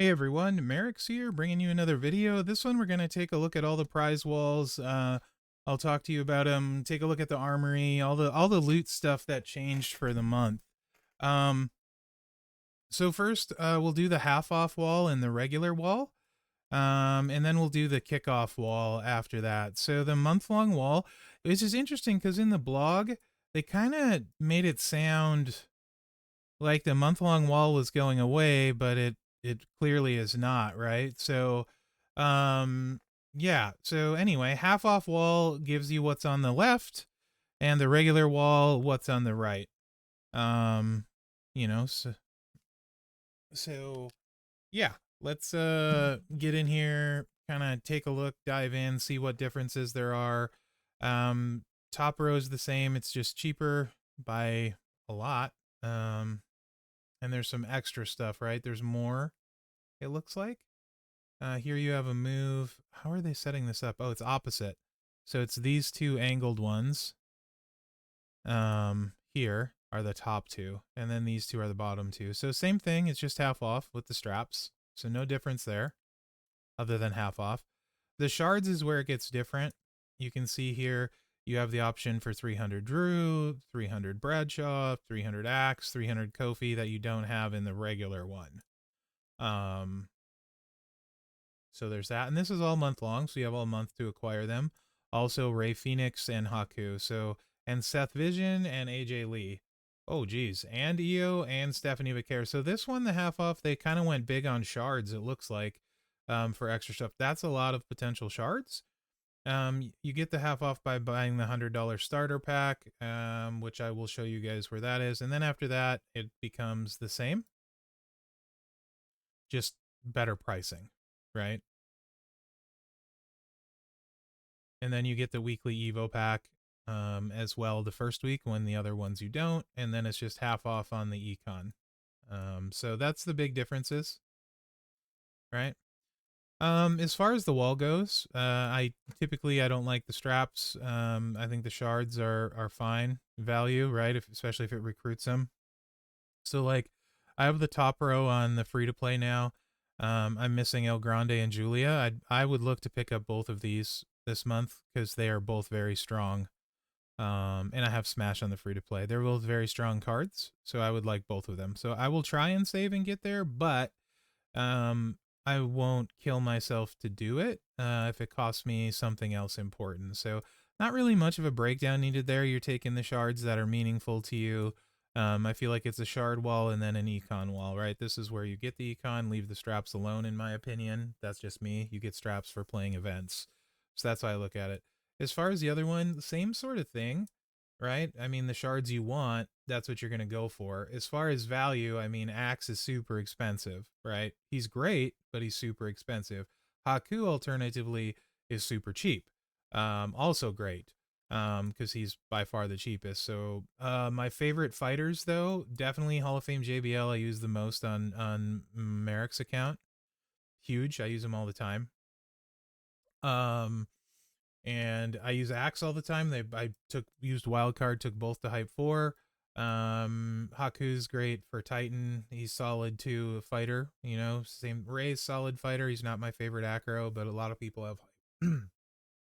Hey everyone, Mherex here, bringing you another video. This one we're going to take a look at all the prize walls. I'll talk to you about them, take a look at the armory, all the loot stuff that changed for the month. Um, so first, we'll do the half off wall and the regular wall. And then we'll do the kickoff wall after that. So the month-long wall, it's just interesting because in the blog, they kind of made it sound like the month-long wall was going away, but it clearly is not, right? So yeah, so anyway, half off wall gives you what's on the left, and the regular wall what's on the right. um you know, so yeah, let's get in here, kind of take a look, dive in, see what differences there are. Top row is the same, it's just cheaper by a lot. And there's some extra stuff, right? There's more, it looks like. Here you have a move. How are they setting this up? Oh, it's opposite. So it's these two angled ones. Here are the top two, and then these two are the bottom two. So same thing, it's just half off with the straps. So no difference there, other than half off. The shards is where it gets different. You can see here, you have the option for 300 Drew, 300 Bradshaw, 300 Axe, 300 Kofi that you don't have in the regular one. Um, so there's that. And this is all month long, so you have all month to acquire them. Also Ray Phoenix and Haku. So, and Seth Vision and AJ Lee. Oh, geez. And EO and Stephanie Vaquer. So this one, the half off, they kind of went big on shards, it looks like, for extra stuff. That's a lot of potential shards. You get the half off by buying the $100 starter pack, which I will show you guys where that is. And then after that, it becomes the same, just better pricing, right? And then you get the weekly Evo pack as well the first week, when the other ones you don't. And then it's just half off on the econ. So that's the big differences, right? As far as the wall goes, I don't like the straps. I think the shards are fine value, right? Especially if it recruits them. So like, I have the top row on the free to play now. I'm missing El Grande and Julia. I would look to pick up both of these this month because they are both very strong. And I have Smash on the free to play. They're both very strong cards, so I would like both of them. So I will try and save and get there, but I won't kill myself to do it if it costs me something else important. So not really much of a breakdown needed there. You're taking the shards that are meaningful to you. I feel like it's a shard wall and then an econ wall, right? This is where you get the econ, leave the straps alone, in my opinion. That's just me. You get straps for playing events. So that's how I look at it. As far as the other one, same sort of thing, right? I mean, the shards you want, that's what you're going to go for. As far as value, I mean, Axe is super expensive, right? He's great, but he's super expensive. Haku, alternatively, is super cheap. Also great, because he's by far the cheapest. So my favorite fighters, though, definitely Hall of Fame JBL. I use the most on Mherex account. Huge. I use him all the time. And I use Axe all the time. I used Wildcard, took both to Hype 4. Haku's great for Titan. He's solid too, a fighter. You know, same. Ray's solid fighter. He's not my favorite acro, but a lot of people have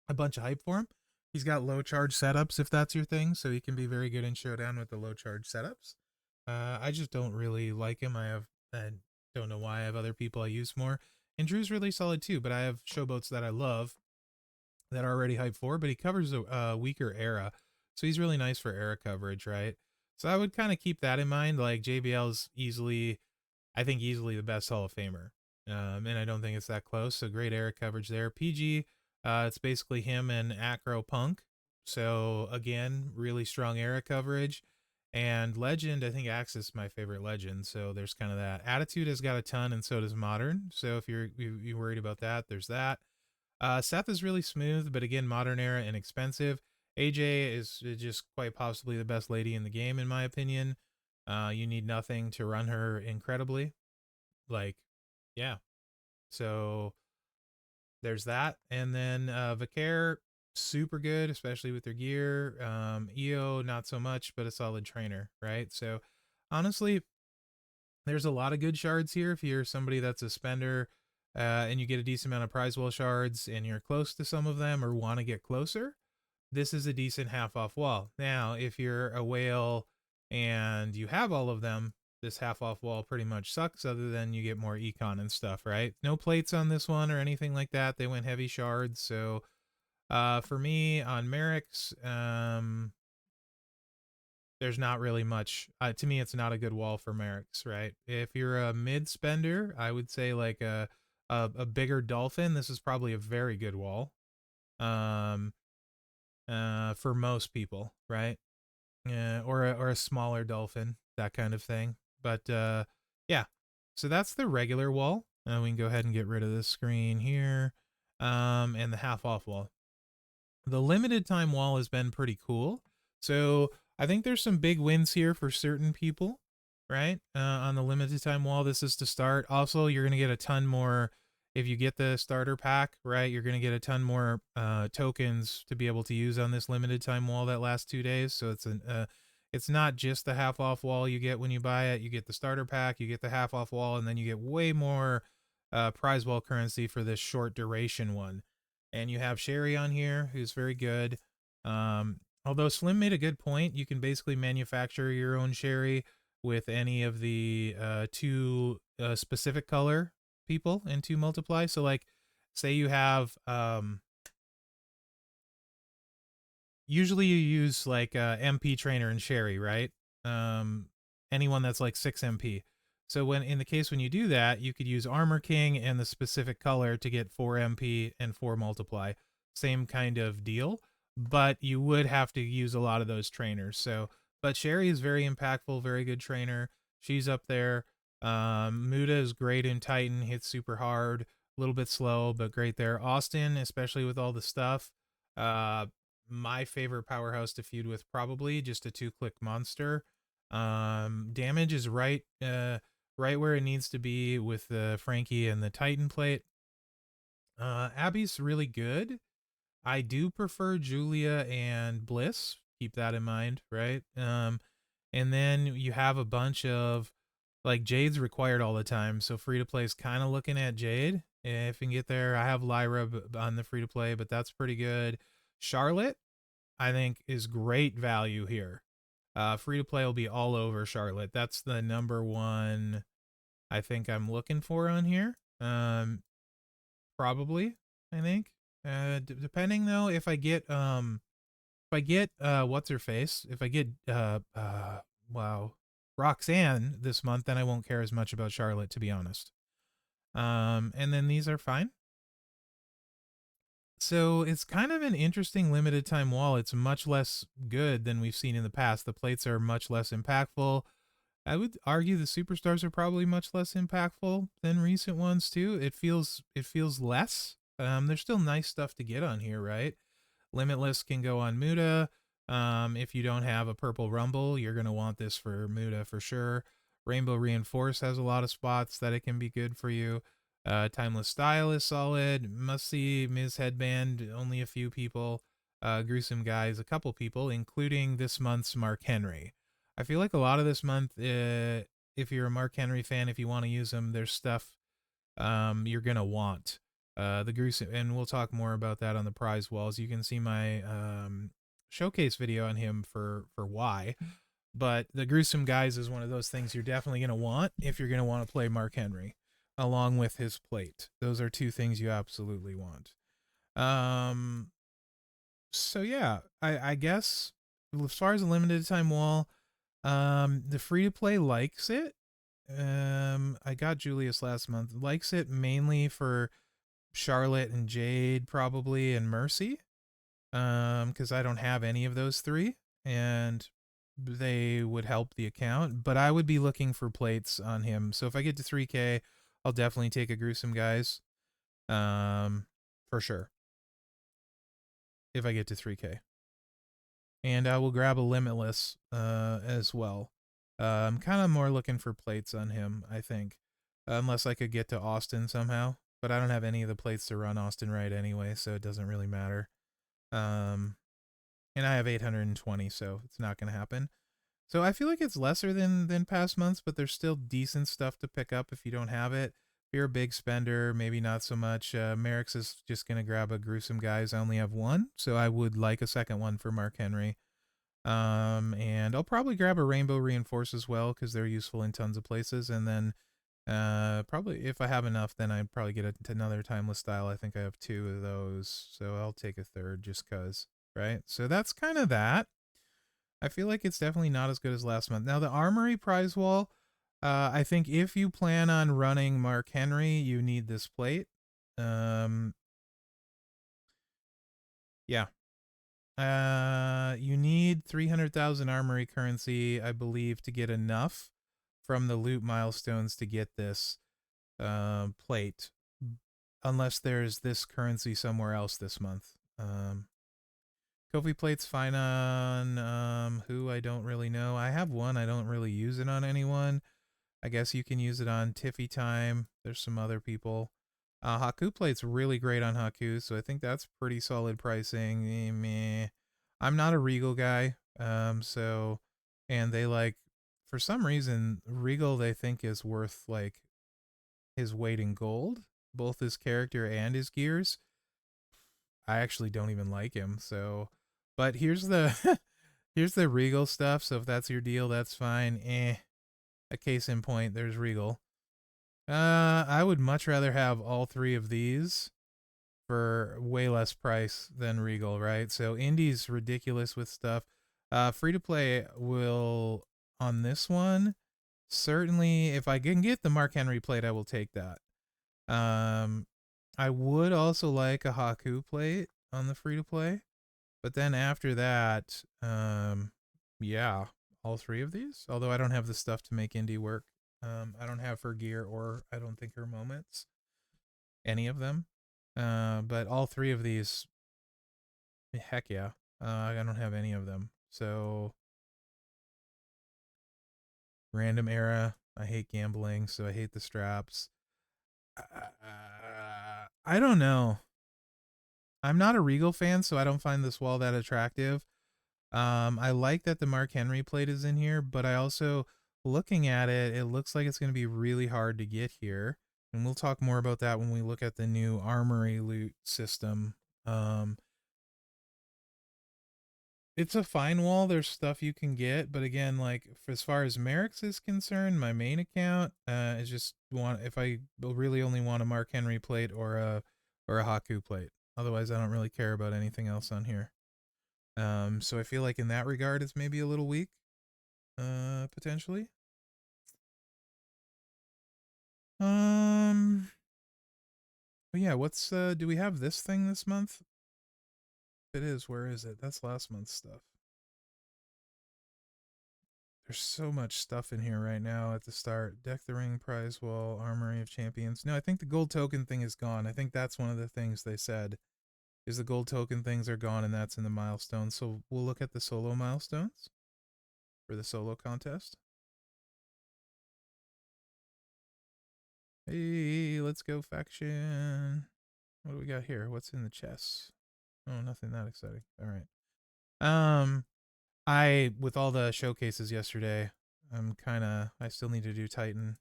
a bunch of hype for him. He's got low charge setups if that's your thing, so he can be very good in Showdown with the low charge setups. I just don't really like him. I don't know why. I have other people I use more. And Drew's really solid too, but I have showboats that I love that are already hype for, but he covers a weaker era. So he's really nice for era coverage, right? So I would kind of keep that in mind. Like, JBL's easily, I think, easily the best Hall of Famer. And I don't think it's that close. So great era coverage there. PG, it's basically him and Acro Punk. So again, really strong era coverage. And Legend, I think Axe is my favorite Legend. So there's kind of that. Attitude has got a ton, and so does Modern. So if you're worried about that, there's that. Seth is really smooth, but again, modern era and expensive. AJ is just quite possibly the best lady in the game, in my opinion. You need nothing to run her incredibly. Like, yeah. So there's that. And then Vaquer, super good, especially with their gear. EO, not so much, but a solid trainer, right? So honestly, There's a lot of good shards here if you're somebody that's a spender, and you get a decent amount of prize wall shards and you're close to some of them or want to get closer. This is a decent half off wall. Now, if you're a whale and you have all of them, this half off wall pretty much sucks, other than you get more econ and stuff, right? No plates on this one or anything like that. They went heavy shards. So for me on Mherex, there's not really much. To me, it's not a good wall for Mherex, right? If you're a mid spender, I would say like a bigger dolphin. This is probably a very good wall. Um, for most people, right? Or a smaller dolphin, that kind of thing. But yeah, so that's the regular wall. We can go ahead and get rid of this screen here, and the half off wall. The limited time wall has been pretty cool. So I think there's some big wins here for certain people, right? On the limited time wall, this is to start. Also, you're going to get a ton more if you get the starter pack, right? You're going to get a ton more tokens to be able to use on this limited time wall that lasts 2 days. So it's not just the half off wall you get when you buy it. You get the starter pack, you get the half off wall, and then you get way more prize wall currency for this short duration one. And you have Sherry on here, who's very good. Although Slim made a good point, you can basically manufacture your own Sherry with any of the two specific color people in 2 multiply. So like, say you have, usually you use like MP Trainer and Sherry, right? Anyone that's like 6 MP. So when in the case when you do that, you could use Armor King and the specific color to get 4 MP and 4 multiply. Same kind of deal, but you would have to use a lot of those trainers. So, but Sherry is very impactful, very good trainer. She's up there. Muda is great in Titan, hits super hard, a little bit slow, but great there. Austin, especially with all the stuff. My favorite powerhouse to feud with, probably just a 2-click monster. Damage is right where it needs to be with the Frankie and the Titan plate. Abby's really good. I do prefer Julia and Bliss. Keep that in mind, right? And then you have a bunch of like Jade's required all the time, so free to play is kind of looking at Jade if you can get there. I have Lyra on the free to play, but that's pretty good. Charlotte, I think, is great value here. Free to play will be all over Charlotte. That's the number one I think I'm looking for on here. Probably, I think. Depending though, if I get what's her face, if I get wow, Roxanne this month, then I won't care as much about Charlotte, to be honest. And then these are fine. So it's kind of an interesting limited time wall. It's much less good than we've seen in the past. The plates are much less impactful. I would argue the superstars are probably much less impactful than recent ones too. It feels less. There's still nice stuff to get on here, right? Limitless can go on Muda. If you don't have a purple rumble, you're gonna want this for Muda for sure. Rainbow Reinforce has a lot of spots that it can be good for you. Timeless Style is solid. Must See Ms. Headband, only a few people. Gruesome Guys, a couple people, including this month's Mark Henry. I feel like a lot of this month, if you're a Mark Henry fan, if you want to use him, there's stuff you're gonna want. The gruesome, and we'll talk more about that on the prize walls. You can see my showcase video on him for why. But the Gruesome Guys is one of those things you're definitely gonna want if you're gonna want to play Mark Henry, along with his plate. Those are 2 things you absolutely want. So yeah, I guess as far as a limited time wall, the free to play likes it. I got Julius last month. Likes it mainly for Charlotte and Jade, probably, and Mercy. Because I don't have any of those 3, and they would help the account. But I would be looking for plates on him. So if I get to 3K, I'll definitely take a Gruesome Guys. For sure. If I get to 3K. And I will grab a Limitless as well. I'm kind of more looking for plates on him, I think. Unless I could get to Austin somehow. But I don't have any of the plates to run Austin right anyway, so it doesn't really matter. And I have 820, so it's not going to happen. So I feel like it's lesser than past months, but there's still decent stuff to pick up if you don't have it. If you're a big spender, maybe not so much. Mherex is just gonna grab a gruesome guys. I only have one, so I would like a second one for Mark Henry. And I'll probably grab a rainbow reinforce as well because they're useful in tons of places. And then probably if I have enough, then I'd probably get another timeless style. I think I have two of those, so I'll take a third just cause, right? So that's kind of that. I feel like it's definitely not as good as last month. Now the Armory prize wall, I think if you plan on running Mark Henry, you need this plate. Yeah. You need 300,000 Armory currency, I believe, to get enough from the loot milestones to get this plate, unless there's this currency somewhere else this month. Kofi plate's fine on who I don't really know. I have one. I don't really use it on anyone. I guess you can use it on Tiffy Time. There's some other people. Haku plate's really great on Haku, so I think that's pretty solid pricing. Meh. I'm not a Regal guy, so and they like for some reason Regal they think is worth like his weight in gold, both his character and his gears. I actually don't even like him, so but here's the here's the Regal stuff, so if that's your deal, that's fine. A case in point, there's Regal. I would much rather have all three of these for way less price than Regal, right? So Indie's ridiculous with stuff. Free to play will on this one. Certainly, if I can get the Mark Henry plate, I will take that. I would also like a Haku plate on the free to play, but then after that, yeah, all three of these. Although I don't have the stuff to make Indie work. I don't have her gear, or I don't think her moments, any of them. But all three of these, heck yeah. I don't have any of them. So random era. I hate gambling, so I hate the straps. I don't know. I'm not a Regal fan, so I don't find this wall that attractive. I like that the Mark Henry plate is in here, but I also, looking at it, it looks like it's going to be really hard to get here. And we'll talk more about that when we look at the new Armory loot system. Um, it's a fine wall. There's stuff you can get, but again, like as far as Mherex is concerned, my main account is just want if I really only want a Mark Henry plate or a Haku plate. Otherwise, I don't really care about anything else on here. So I feel like in that regard, it's maybe a little weak, potentially. But yeah, what's do we have this thing this month? If it is, where is it? That's last month's stuff. There's so much stuff in here right now at the start. Deck the Ring, Prize Wall, Armory of Champions. No, I think the gold token thing is gone. I think that's one of the things they said is the gold token things are gone, and that's in the milestones. So we'll look at the solo milestones for the solo contest. Hey, let's go faction. What do we got here? What's in the chests? Oh, nothing that exciting. All right. I with all the showcases yesterday, I still need to do Titan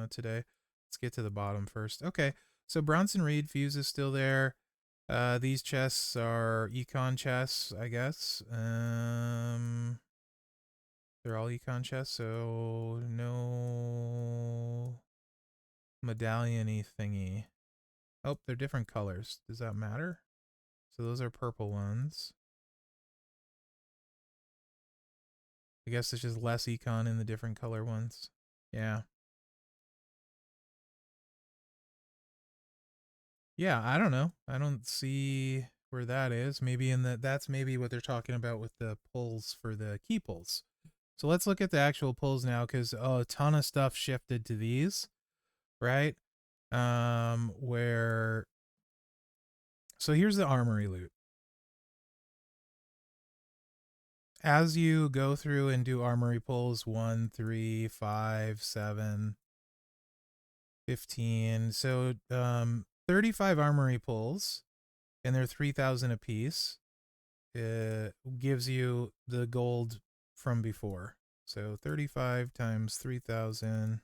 today. Let's get to the bottom first. Okay. So Bronson Reed Fuse is still there. These chests are econ chests, I guess. They're all econ chests, so no medallion-y thingy. Oh, they're different colors. Does that matter? So those are purple ones. I guess it's just less econ in the different color ones. Yeah. Yeah, I don't know. I don't see where that is. Maybe that's maybe what they're talking about with the pulls for the key pulls. So let's look at the actual pulls now, because a ton of stuff shifted to these, right? Where so here's the armory loot. As you go through and do armory pulls 1, 3, 5, 7, 15. So 35 armory pulls, and they're 3,000 a piece. Gives you the gold from before. So 35 times 3,000.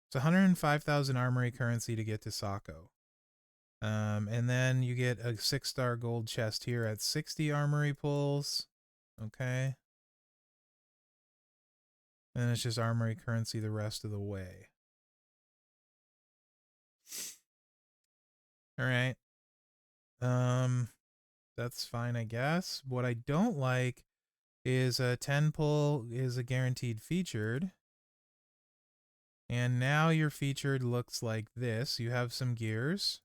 It's 105,000 Armory currency to get to Sako. And then you get a 6-star gold chest here at 60 Armory pulls. Okay. And it's just Armory currency the rest of the way. All right. That's fine, I guess. What I don't like is a 10 pull is a guaranteed featured. And now your featured looks like this. You have some gears.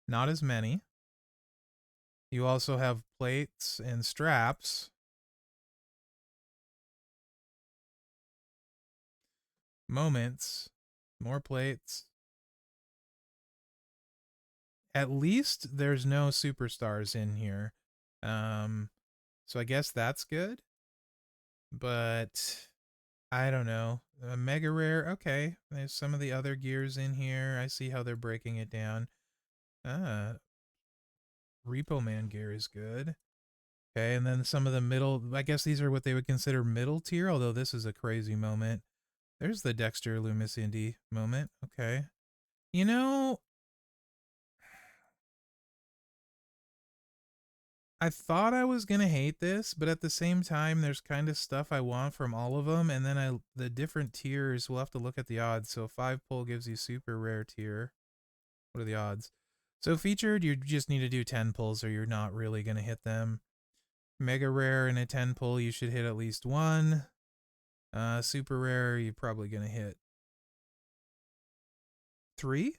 Not as many. You also have plates and straps. Moments. More plates. At least there's no superstars in here. So I guess that's good. But I don't know. A mega rare, okay. There's some of the other gears in here. I see how they're breaking it down. Repo Man gear is good. Okay, and then some of the middle, I guess these are what they would consider middle tier, although this is a crazy moment. There's the Dexter Loomis Indy moment. Okay. You know, I thought I was going to hate this, but at the same time, there's kind of stuff I want from all of them, and then the different tiers, we'll have to look at the odds. So 5 pull gives you super rare tier. What are the odds? So featured, you just need to do 10 pulls or you're not really going to hit them. Mega rare and a 10 pull, you should hit at least 1. Super rare, you're probably going to hit 3.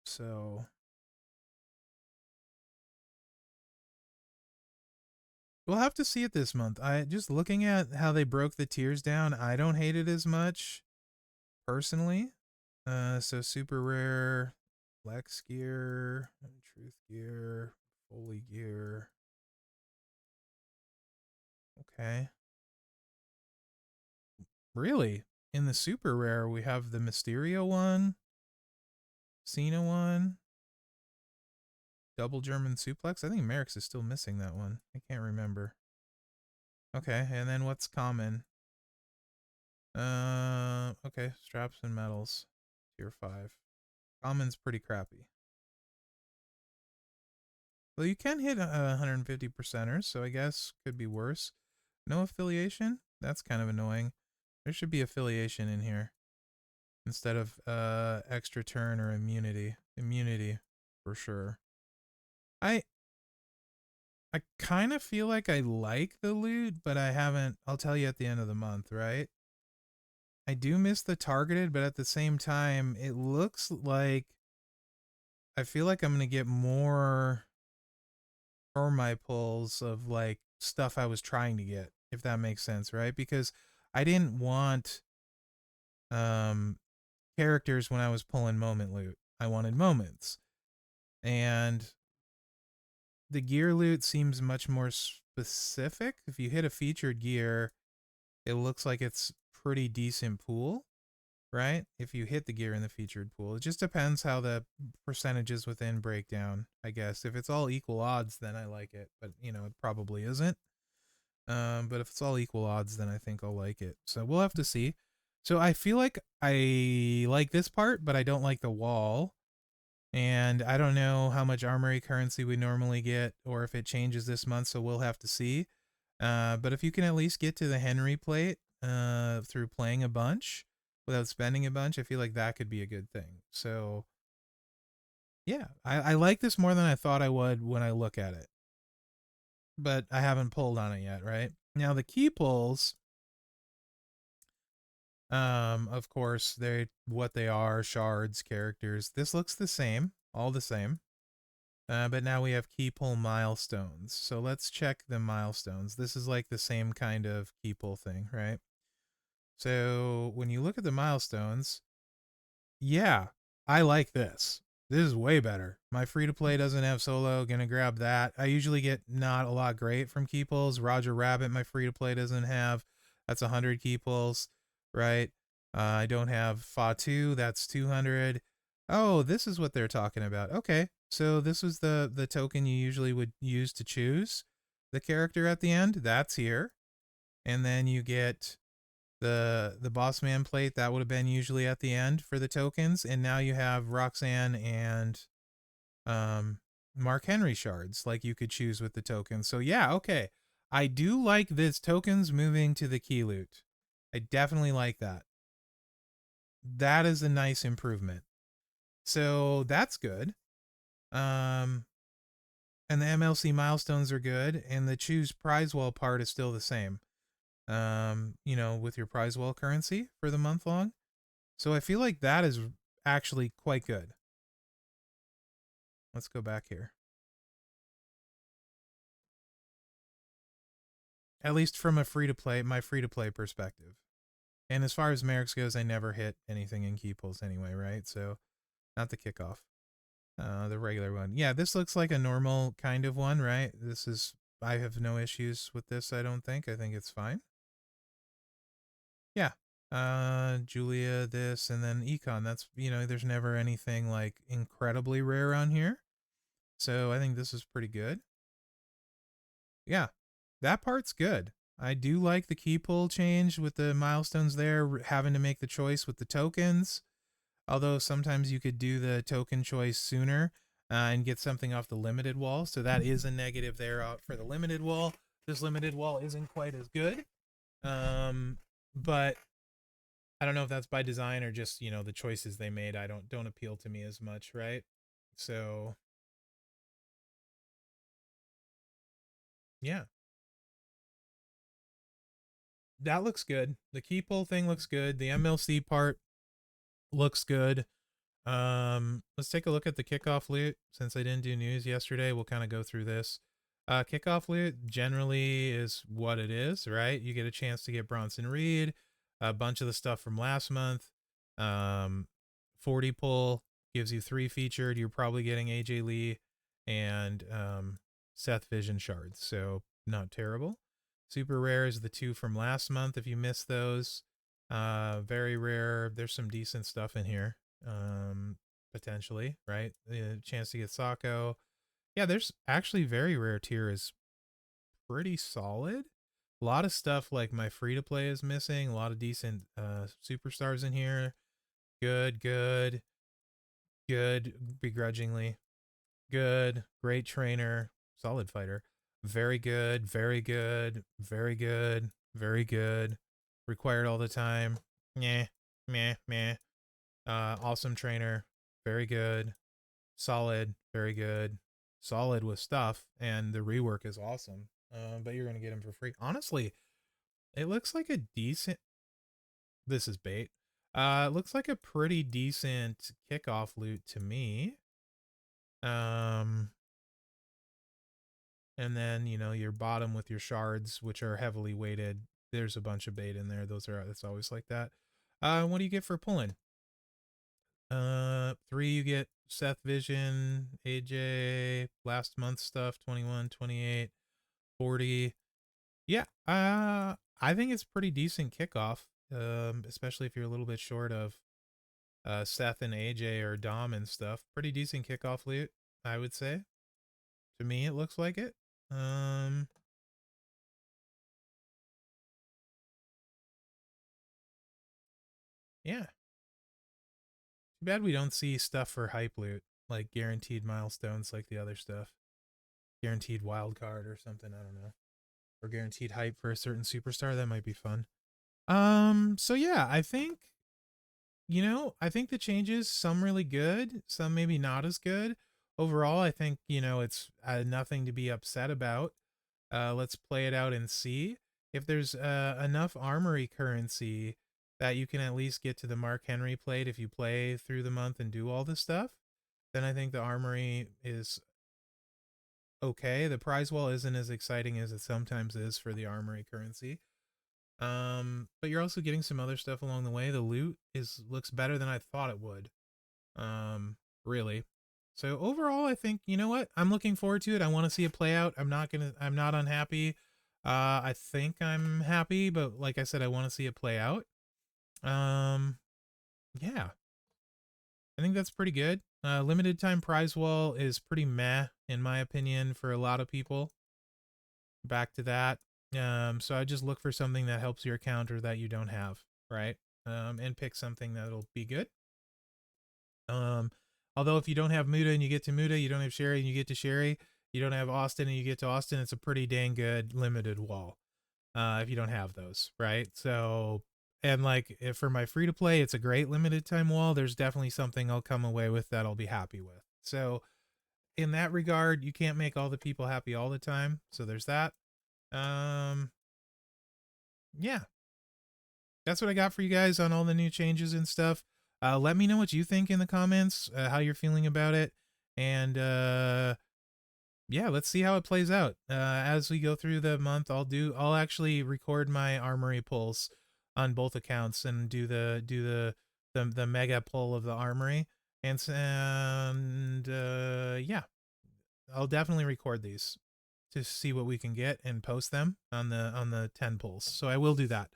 So we'll have to see it this month. I just looking at how they broke the tiers down, I don't hate it as much personally. So super rare, Lex gear, Truth gear, Foley gear. Okay. Really? In the super rare, we have the Mysterio one, Cena one, double German suplex. I think Mherex is still missing that one. I can't remember. Okay, and then what's common? Okay, straps and medals, tier 5. Common's pretty crappy. Well, you can hit 150 percenters, so I guess could be worse. No affiliation? That's kind of annoying. There should be affiliation in here instead of extra turn or immunity. Immunity for sure. I kind of feel like I like the loot, but I haven't. I'll tell you at the end of the month, right? I do miss the targeted, but at the same time, it looks like I feel like I'm going to get more for my pulls of like stuff I was trying to get, if that makes sense, right? Because I didn't want characters when I was pulling moment loot. I wanted moments. And the gear loot seems much more specific. If you hit a featured gear, it looks like it's pretty decent pool, right? If you hit the gear in the featured pool. It just depends how the percentages within break down, I guess. If it's all equal odds, then I like it. But, you know, it probably isn't. But if it's all equal odds, then I think I'll like it. So we'll have to see. So I feel like I like this part, but I don't like the wall. And I don't know how much Armory currency we normally get or if it changes this month, so we'll have to see. But if you can at least get to the Henry plate through playing a bunch without spending a bunch, I feel like that could be a good thing. So, yeah, I like this more than I thought I would when I look at it. But I haven't pulled on it yet, right? Now, the key pulls, of course, they're what they are, shards, characters. This looks the same, all the same. But now we have key pull milestones. So let's check the milestones. This is like the same kind of key pull thing, right? So when you look at the milestones, yeah, I like this. This is way better. My free-to-play doesn't have solo. Gonna grab that. I usually get not a lot great from key pulls. Roger Rabbit, my free-to-play doesn't have. That's 100 key pulls, right? I don't have Fatu. That's 200. Oh, this is what they're talking about. Okay, so this was the token you usually would use to choose. the character at the end. That's here. And then you get the boss man plate that would have been usually at the end for the tokens, and now you have Roxanne and um Mark Henry shards like you could choose with the tokens. So yeah, okay. I do like this tokens moving to the key loot. I definitely like that. That is a nice improvement. So that's good. Um and the MLC milestones are good, and the choose prize wall part is still the same. With your prize wall currency for the month long. So I feel like that is actually quite good. Let's go back here. At least from a my free to play perspective. And as far as Mherex goes, I never hit anything in key pulls anyway, right? So not the kickoff. The regular one. Yeah, this looks like a normal kind of one, right? I have no issues with this, I don't think. I think it's fine. Yeah. Julia, this, and then Econ. That's, there's never anything like incredibly rare on here. So I think this is pretty good. Yeah, that part's good. I do like the key pull change with the milestones there, having to make the choice with the tokens. Although sometimes you could do the token choice sooner and get something off the limited wall. So that is a negative there out for the limited wall. This limited wall isn't quite as good. But I don't know if that's by design or just, the choices they made I don't appeal to me as much, right? So yeah. That looks good. The key pull thing looks good. The MLC part looks good. Let's take a look at the kickoff loot. Since I didn't do news yesterday, we'll kind of go through this. Kickoff loot generally is what it is, right? You get a chance to get Bronson Reed, a bunch of the stuff from last month. 40 pull gives you 3 featured. You're probably getting AJ Lee and Seth Vision shards, so not terrible. Super rare is the 2 from last month if you missed those. Very rare. There's some decent stuff in here. Potentially, right? The chance to get Sako. Yeah, there's actually very rare tier is pretty solid. A lot of stuff like my free to play is missing. A lot of decent superstars in here. Good, good, good, begrudgingly. Good, great trainer, solid fighter. Very good, very good, very good, very good. Required all the time. Meh, meh, meh. Awesome trainer. Very good. Solid. Very good. Solid with stuff. And the rework is awesome. But you're going to get him for free. Honestly, it looks like a decent. This is bait. It looks like a pretty decent kickoff loot to me. And then, your bottom with your shards, which are heavily weighted. There's a bunch of bait in there. That's always like that. What do you get for pulling? 3 you get Seth Vision, AJ, last month stuff, 21, 28, 40. Yeah, I think it's pretty decent kickoff. Especially if you're a little bit short of Seth and AJ or Dom and stuff. Pretty decent kickoff loot, I would say. To me, it looks like it. Yeah. Too bad we don't see stuff for hype loot, like guaranteed milestones like the other stuff. Guaranteed wild card or something, I don't know. Or guaranteed hype for a certain superstar. That might be fun. So yeah, I think the changes, some really good, some maybe not as good. Overall, I think, it's nothing to be upset about. Let's play it out and see if there's enough armory currency that you can at least get to the Mark Henry plate if you play through the month and do all this stuff. Then I think the armory is okay. The prize wall isn't as exciting as it sometimes is for the armory currency. But you're also getting some other stuff along the way. The loot looks better than I thought it would. Really. So overall, I think, you know what? I'm looking forward to it. I want to see it play out. I'm not unhappy. I think I'm happy, but like I said, I want to see it play out. Yeah. I think that's pretty good. Limited time prize wall is pretty meh, in my opinion, for a lot of people. back to that. So I just look for something that helps your account or that you don't have, right? And pick something that'll be good. Although if you don't have Muda and you get to Muda, you don't have Sherry and you get to Sherry, you don't have Austin and you get to Austin, it's a pretty dang good limited wall. If you don't have those, right? So, and like if for my free to play, it's a great limited time wall. There's definitely something I'll come away with that I'll be happy with. So, in that regard, you can't make all the people happy all the time. So there's that. Yeah, that's what I got for you guys on all the new changes and stuff. Let me know what you think in the comments, how you're feeling about it, and yeah, let's see how it plays out. As we go through the month, I'll actually record my Armory pulls on both accounts and do the mega pull of the Armory, and yeah, I'll definitely record these to see what we can get and post them on the 10 pulls. So I will do that.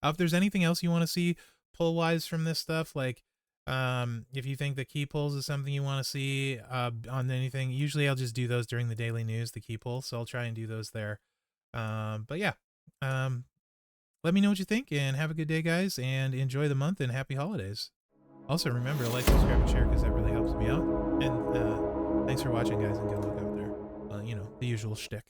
If there's anything else you want to see pull wise from this stuff, like if you think the key pulls is something you want to see on anything, usually I'll just do those during the daily news, the key pulls. So I'll try and do those there. But yeah, let me know what you think and have a good day, guys, and enjoy the month and happy holidays. Also, remember to like, subscribe, and share because that really helps me out. And thanks for watching, guys, and good luck out there. You know, the usual shtick.